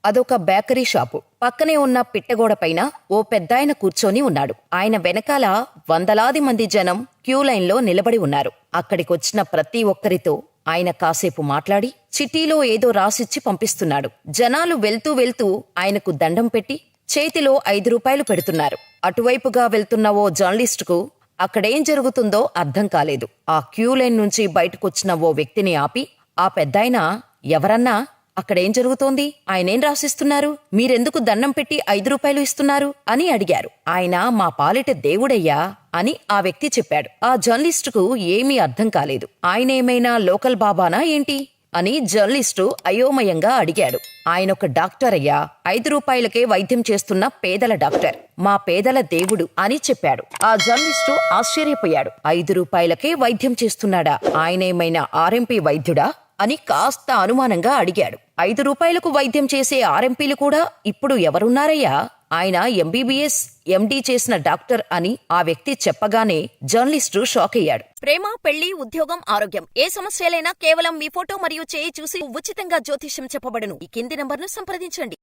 అదొక bakery shop. పక్కనే ఉన్న పిట్టగోడ పైన ఓ పెద్దాయన కూర్చొని ఉన్నాడు. ఆయన వెనకాల వందలాది మంది జనం క్యూలైన్లో నిలబడి ఉన్నారు. అక్కడికొచ్చిన ప్రతి ఒక్కరితో ఆయన కాసేపు మాట్లాడి చిట్టీలో ఏదో రాసిచ్చి పంపిస్తున్నాడు. జనాలు వెళ్తూ వెళ్తూ ఆయనకు దండం పెట్టి చేతిలో 5 రూపాయలు పెడుతున్నారు. అటువైపుగా వెళ్తున్న ఓ జర్నలిస్టుకు అక్కడేం జరుగుతుందో అర్థం కాలేదు. ఆ క్యూలైన్ నుంచి బయటకొచ్చిన ఓ వ్యక్తిని ఆపి, ఆ పెద్దాయన, ఎవరన్నా, అక్కడేం జరుగుతోంది? ఆయనేం రాసిస్తున్నారు? మీరెందుకు దండం పెట్టి 5 రూపాయలు ఇస్తున్నారు అని అడిగారు. ఆయన మా పాలిట దేవుడయ్యా అని ఆ వ్యక్తి చెప్పాడు. ఆ జర్నలిస్టుకు ఏమీ అర్థం కాలేదు. ఆయనేమైనా లోకల్ బాబానా ఏంటి అని జర్నలిస్టు అయోమయంగా అడిగాడు. ఆయనొక డాక్టర్ అయ్యా, 5 రూపాయలకే వైద్యం చేస్తున్న పేదల డాక్టర్, మా పేదల దేవుడు అని చెప్పాడు. ఆ జర్నలిస్టు ఆశ్చర్యపోయాడు. 5 రూపాయలకే వైద్యం చేస్తున్నాడా? ఆయనేమైనా ఆర్ఎంపీ వైద్యుడా అని కాస్త అనుమానంగా అడిగాడు. 5 రూపాయలకు వైద్యం చేసే ఆర్ఎంపీలు కూడా ఇప్పుడు ఎవరున్నారయ్యా? ఆయన ఎంబీబీఎస్, ఎండీ చేసిన డాక్టర్ అని ఆ వ్యక్తి చెప్పగానే జర్నలిస్టు షాక్ అయ్యాడు. ప్రేమ, పెళ్లి, ఉద్యోగం, ఆరోగ్యం, ఏ సమస్యలైనా కేవలం మీ ఫోటో మరియు చేయి చూసి ఉచితంగా జ్యోతిష్యం చెప్పబడును. ఈ కింది నంబర్ను సంప్రదించండి.